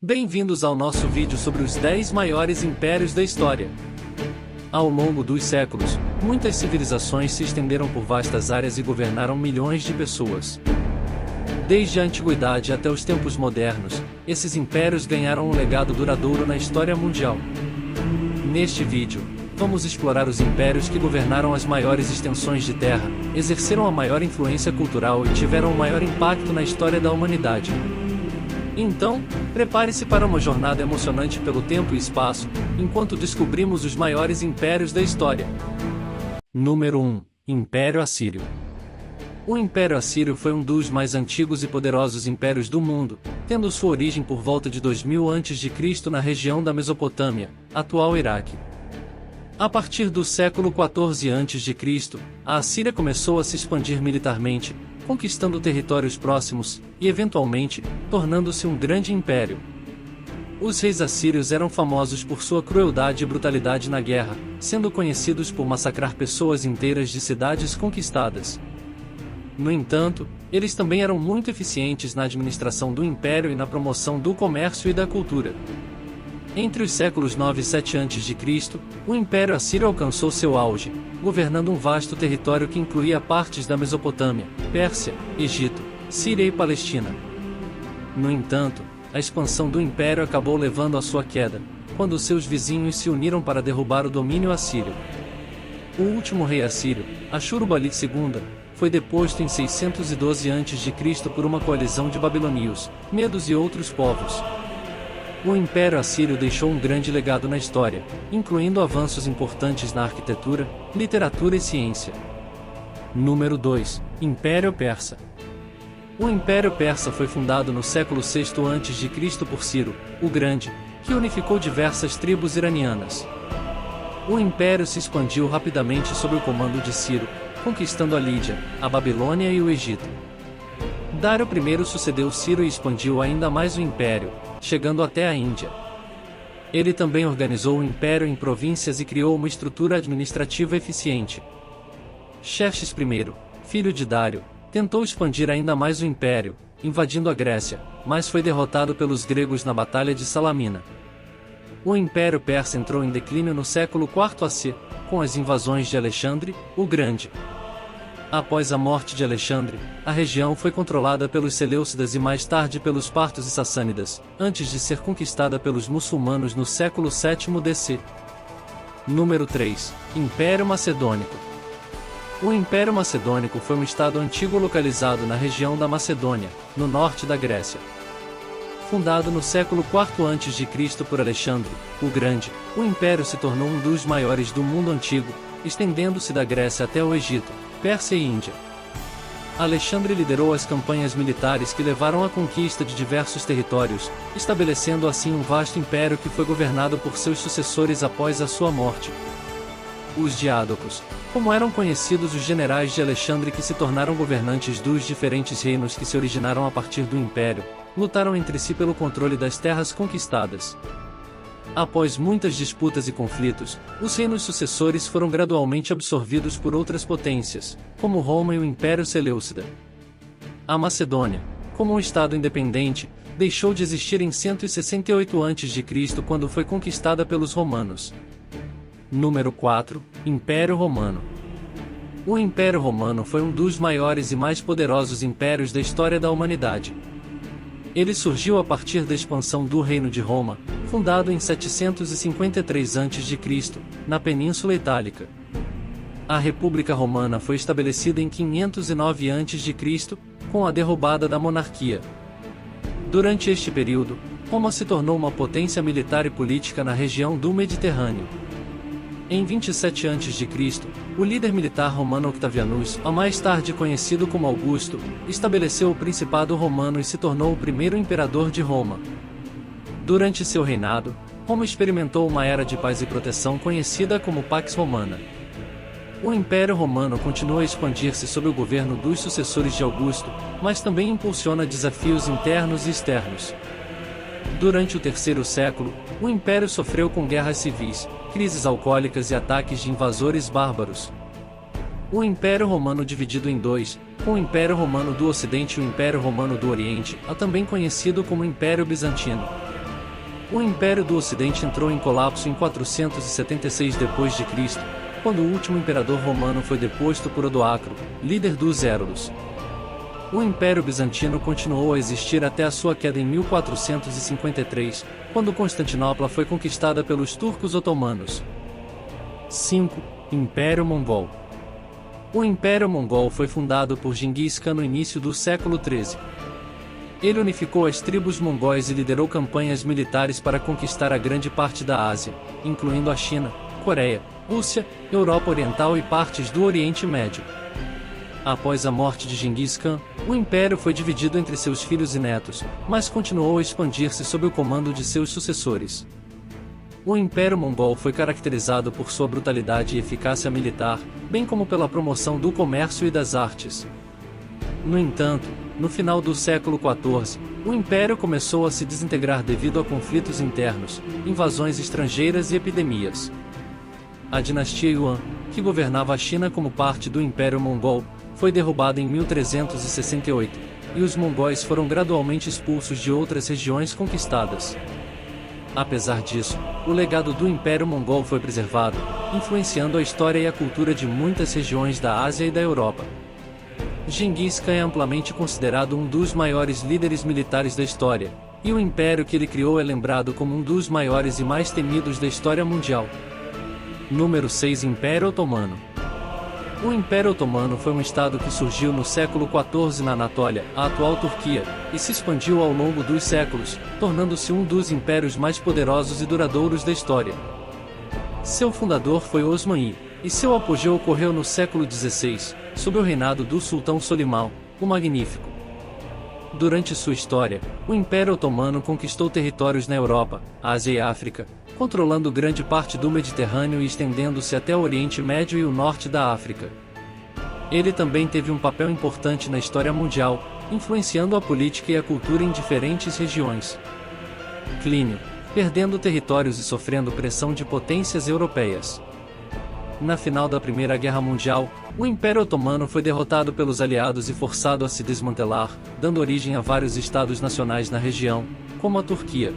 Bem-vindos ao nosso vídeo sobre os 10 maiores impérios da história. Ao longo dos séculos, muitas civilizações se estenderam por vastas áreas e governaram milhões de pessoas. Desde a antiguidade até os tempos modernos, esses impérios ganharam um legado duradouro na história mundial. Neste vídeo, vamos explorar os impérios que governaram as maiores extensões de terra, exerceram a maior influência cultural e tiveram o maior impacto na história da humanidade. Então, prepare-se para uma jornada emocionante pelo tempo e espaço, enquanto descobrimos os maiores impérios da história. Número 1. Império Assírio. O Império Assírio foi um dos mais antigos e poderosos impérios do mundo, tendo sua origem por volta de 2000 a.C. na região da Mesopotâmia, atual Iraque. A partir do século XIV a.C., a Assíria começou a se expandir militarmente, conquistando territórios próximos, e eventualmente, tornando-se um grande império. Os reis assírios eram famosos por sua crueldade e brutalidade na guerra, sendo conhecidos por massacrar pessoas inteiras de cidades conquistadas. No entanto, eles também eram muito eficientes na administração do império e na promoção do comércio e da cultura. Entre os séculos 9 e 7 a.C., o Império Assírio alcançou seu auge, governando um vasto território que incluía partes da Mesopotâmia, Pérsia, Egito, Síria e Palestina. No entanto, a expansão do império acabou levando à sua queda, quando seus vizinhos se uniram para derrubar o domínio assírio. O último rei assírio, Ashurbanipal II, foi deposto em 612 a.C. por uma coalizão de babilônios, medos e outros povos. O Império Assírio deixou um grande legado na história, incluindo avanços importantes na arquitetura, literatura e ciência. Número 2. Império Persa. O Império Persa foi fundado no século VI a.C. por Ciro, o Grande, que unificou diversas tribos iranianas. O império se expandiu rapidamente sob o comando de Ciro, conquistando a Lídia, a Babilônia e o Egito. Dário I sucedeu Ciro e expandiu ainda mais o império, chegando até a Índia. Ele também organizou o império em províncias e criou uma estrutura administrativa eficiente. Xerxes I, filho de Dário, tentou expandir ainda mais o império, invadindo a Grécia, mas foi derrotado pelos gregos na Batalha de Salamina. O Império Persa entrou em declínio no século IV AC, com as invasões de Alexandre, o Grande. Após a morte de Alexandre, a região foi controlada pelos Seleucidas e mais tarde pelos Partos e Sassânidas, antes de ser conquistada pelos muçulmanos no século VII DC. Número 3. Império Macedônico. O Império Macedônico foi um estado antigo localizado na região da Macedônia, no norte da Grécia. Fundado no século IV a.C. por Alexandre, o Grande, o império se tornou um dos maiores do mundo antigo, estendendo-se da Grécia até o Egito, Pérsia e Índia. Alexandre liderou as campanhas militares que levaram à conquista de diversos territórios, estabelecendo assim um vasto império que foi governado por seus sucessores após a sua morte. Os diádocos, como eram conhecidos os generais de Alexandre que se tornaram governantes dos diferentes reinos que se originaram a partir do império, lutaram entre si pelo controle das terras conquistadas. Após muitas disputas e conflitos, os reinos sucessores foram gradualmente absorvidos por outras potências, como Roma e o Império Seleucida. A Macedônia, como um estado independente, deixou de existir em 168 a.C. quando foi conquistada pelos romanos. Número 4. Império Romano. O Império Romano foi um dos maiores e mais poderosos impérios da história da humanidade. Ele surgiu a partir da expansão do Reino de Roma, fundado em 753 a.C., na Península Itálica. A República Romana foi estabelecida em 509 a.C., com a derrubada da monarquia. Durante este período, Roma se tornou uma potência militar e política na região do Mediterrâneo. Em 27 a.C., o líder militar romano Octavianus, mais tarde conhecido como Augusto, estabeleceu o Principado Romano e se tornou o primeiro imperador de Roma. Durante seu reinado, Roma experimentou uma era de paz e proteção conhecida como Pax Romana. O Império Romano continua a expandir-se sob o governo dos sucessores de Augusto, mas também impulsiona desafios internos e externos. Durante o terceiro século, o Império sofreu com guerras civis, crises alcoólicas e ataques de invasores bárbaros. O Império Romano dividido em dois, com o Império Romano do Ocidente e o Império Romano do Oriente, também conhecido como Império Bizantino. O Império do Ocidente entrou em colapso em 476 d.C., quando o último imperador romano foi deposto por Odoacro, líder dos Hérodos. O Império Bizantino continuou a existir até a sua queda em 1453, quando Constantinopla foi conquistada pelos turcos otomanos. 5. Império Mongol. O Império Mongol foi fundado por Genghis Khan no início do século XIII. Ele unificou as tribos mongóis e liderou campanhas militares para conquistar a grande parte da Ásia, incluindo a China, Coreia, Rússia, Europa Oriental e partes do Oriente Médio. Após a morte de Genghis Khan, o império foi dividido entre seus filhos e netos, mas continuou a expandir-se sob o comando de seus sucessores. O Império Mongol foi caracterizado por sua brutalidade e eficácia militar, bem como pela promoção do comércio e das artes. No entanto, no final do século XIV, o império começou a se desintegrar devido a conflitos internos, invasões estrangeiras e epidemias. A dinastia Yuan, que governava a China como parte do Império Mongol, foi derrubada em 1368, e os mongóis foram gradualmente expulsos de outras regiões conquistadas. Apesar disso, o legado do Império Mongol foi preservado, influenciando a história e a cultura de muitas regiões da Ásia e da Europa. Genghis Khan é amplamente considerado um dos maiores líderes militares da história, e o império que ele criou é lembrado como um dos maiores e mais temidos da história mundial. Número 6. Império Otomano. O Império Otomano foi um estado que surgiu no século XIV na Anatólia, a atual Turquia, e se expandiu ao longo dos séculos, tornando-se um dos impérios mais poderosos e duradouros da história. Seu fundador foi Osman I, e seu apogeu ocorreu no século XVI, sob o reinado do sultão Solimão, o Magnífico. Durante sua história, o Império Otomano conquistou territórios na Europa, Ásia e África, controlando grande parte do Mediterrâneo e estendendo-se até o Oriente Médio e o norte da África. Ele também teve um papel importante na história mundial, influenciando a política e a cultura em diferentes regiões. Plínio, perdendo territórios e sofrendo pressão de potências europeias. Na final da Primeira Guerra Mundial, o Império Otomano foi derrotado pelos aliados e forçado a se desmantelar, dando origem a vários estados nacionais na região, como a Turquia.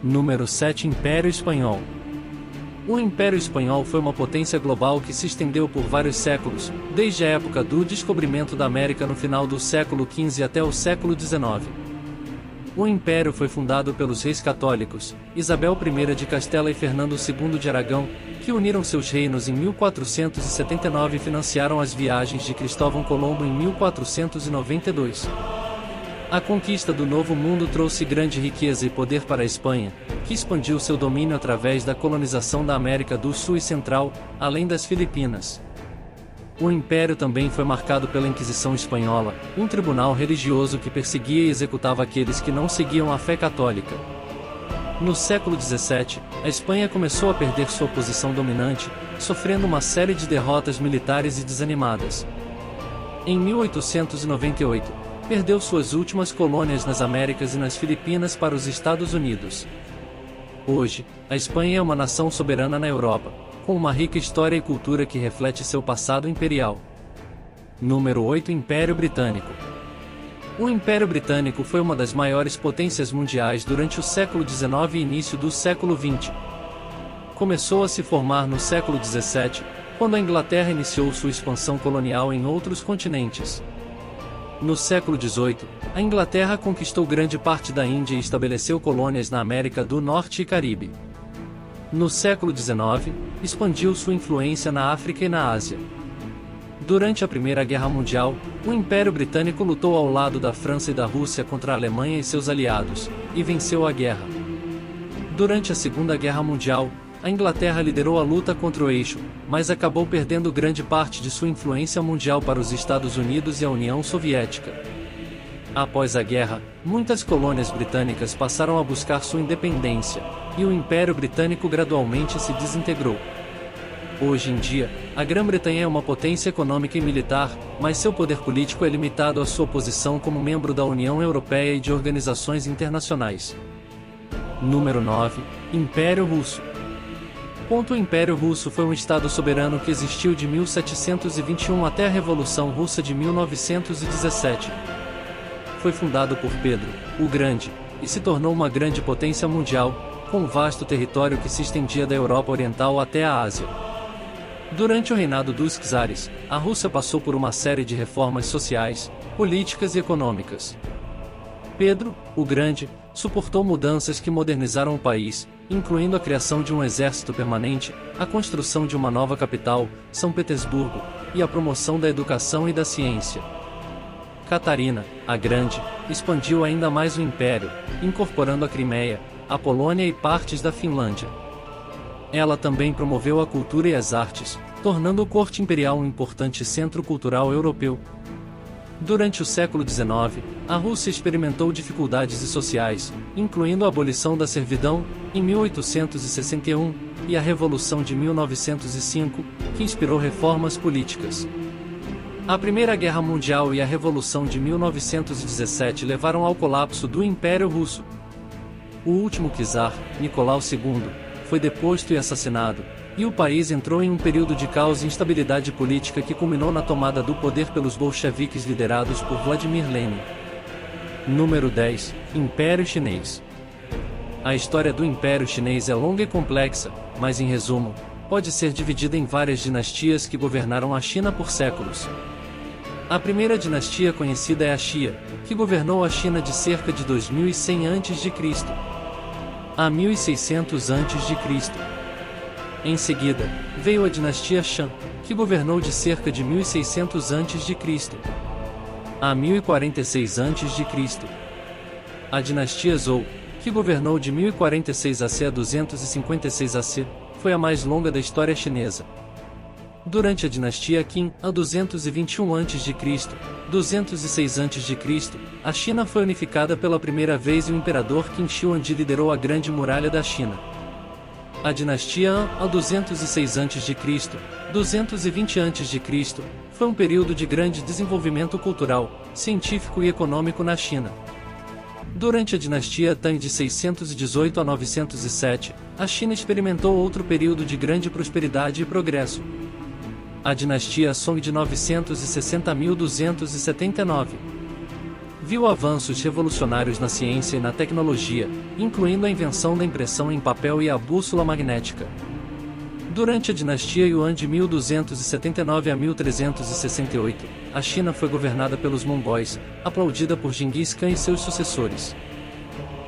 Número 7. Império Espanhol. O Império Espanhol foi uma potência global que se estendeu por vários séculos, desde a época do descobrimento da América no final do século XV até o século XIX. O Império foi fundado pelos reis católicos, Isabel I de Castela e Fernando II de Aragão, que uniram seus reinos em 1479 e financiaram as viagens de Cristóvão Colombo em 1492. A conquista do Novo Mundo trouxe grande riqueza e poder para a Espanha, que expandiu seu domínio através da colonização da América do Sul e Central, além das Filipinas. O Império também foi marcado pela Inquisição Espanhola, um tribunal religioso que perseguia e executava aqueles que não seguiam a fé católica. No século XVII, a Espanha começou a perder sua posição dominante, sofrendo uma série de derrotas militares e desanimadas. Em 1898, perdeu suas últimas colônias nas Américas e nas Filipinas para os Estados Unidos. Hoje, a Espanha é uma nação soberana na Europa, com uma rica história e cultura que reflete seu passado imperial. Número 8. Império Britânico. O Império Britânico foi uma das maiores potências mundiais durante o século XIX e início do século XX. Começou a se formar no século XVII, quando a Inglaterra iniciou sua expansão colonial em outros continentes. No século XVIII, a Inglaterra conquistou grande parte da Índia e estabeleceu colônias na América do Norte e Caribe. No século XIX, expandiu sua influência na África e na Ásia. Durante a Primeira Guerra Mundial, o Império Britânico lutou ao lado da França e da Rússia contra a Alemanha e seus aliados, e venceu a guerra. Durante a Segunda Guerra Mundial, a Inglaterra liderou a luta contra o Eixo, mas acabou perdendo grande parte de sua influência mundial para os Estados Unidos e a União Soviética. Após a guerra, muitas colônias britânicas passaram a buscar sua independência, e o Império Britânico gradualmente se desintegrou. Hoje em dia, a Grã-Bretanha é uma potência econômica e militar, mas seu poder político é limitado à sua posição como membro da União Europeia e de organizações internacionais. Número 9. Império Russo. O Império Russo foi um estado soberano que existiu de 1721 até a Revolução Russa de 1917. Foi fundado por Pedro, o Grande, e se tornou uma grande potência mundial, com um vasto território que se estendia da Europa Oriental até a Ásia. Durante o reinado dos czares, a Rússia passou por uma série de reformas sociais, políticas e econômicas. Pedro, o Grande, suportou mudanças que modernizaram o país, incluindo a criação de um exército permanente, a construção de uma nova capital, São Petersburgo, e a promoção da educação e da ciência. Catarina, a Grande, expandiu ainda mais o império, incorporando a Crimeia, a Polônia e partes da Finlândia. Ela também promoveu a cultura e as artes, tornando a corte imperial um importante centro cultural europeu. Durante o século XIX, a Rússia experimentou dificuldades sociais, incluindo a abolição da servidão, em 1861, e a Revolução de 1905, que inspirou reformas políticas. A Primeira Guerra Mundial e a Revolução de 1917 levaram ao colapso do Império Russo. O último czar, Nicolau II, foi deposto e assassinado, e o país entrou em um período de caos e instabilidade política que culminou na tomada do poder pelos bolcheviques liderados por Vladimir Lenin. Número 10. Império Chinês. A história do Império Chinês é longa e complexa, mas em resumo, pode ser dividida em várias dinastias que governaram a China por séculos. A primeira dinastia conhecida é a Xia, que governou a China de cerca de 2100 a.C. a 1600 a.C. Em seguida, veio a dinastia Shang, que governou de cerca de 1600 a.C. a 1046 a.C. A dinastia Zhou, que governou de 1046 AC a 256 AC, foi a mais longa da história chinesa. Durante a dinastia Qin, a 221 a.C., 206 a.C., a China foi unificada pela primeira vez e o imperador Qin Shi Huangdi liderou a Grande Muralha da China. A dinastia Han, a 206 a.C., 220 a.C., foi um período de grande desenvolvimento cultural, científico e econômico na China. Durante a dinastia Tang de 618 a 907, a China experimentou outro período de grande prosperidade e progresso. A dinastia Song de 960 a 1279 viu avanços revolucionários na ciência e na tecnologia, incluindo a invenção da impressão em papel e a bússola magnética. Durante a dinastia Yuan de 1279 a 1368, a China foi governada pelos mongóis, aplaudida por Genghis Khan e seus sucessores.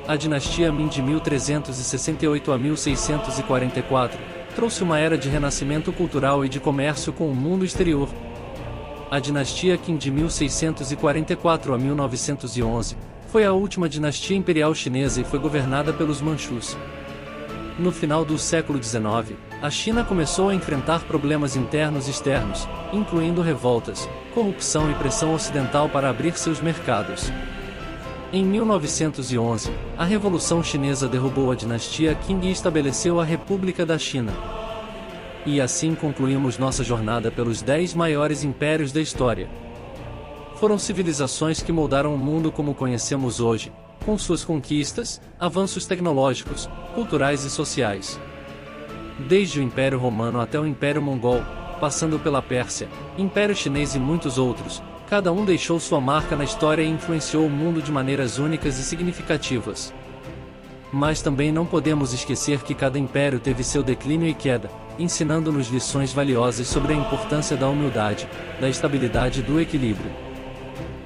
A dinastia Ming de 1368 a 1644 trouxe uma era de renascimento cultural e de comércio com o mundo exterior. A dinastia Qin de 1644 a 1911 foi a última dinastia imperial chinesa e foi governada pelos Manchus. No final do século XIX, a China começou a enfrentar problemas internos e externos, incluindo revoltas, corrupção e pressão ocidental para abrir seus mercados. Em 1911, a Revolução Chinesa derrubou a dinastia Qing e estabeleceu a República da China. E assim concluímos nossa jornada pelos 10 maiores impérios da história. Foram civilizações que moldaram o mundo como conhecemos hoje, com suas conquistas, avanços tecnológicos, culturais e sociais. Desde o Império Romano até o Império Mongol, passando pela Pérsia, Império Chinês e muitos outros, cada um deixou sua marca na história e influenciou o mundo de maneiras únicas e significativas. Mas também não podemos esquecer que cada império teve seu declínio e queda, ensinando-nos lições valiosas sobre a importância da humildade, da estabilidade e do equilíbrio.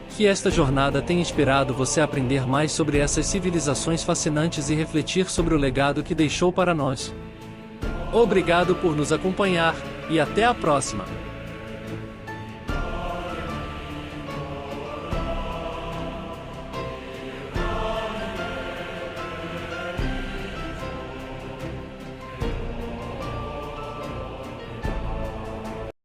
Que esta jornada tenha inspirado você a aprender mais sobre essas civilizações fascinantes e refletir sobre o legado que deixou para nós. Obrigado por nos acompanhar, e até a próxima!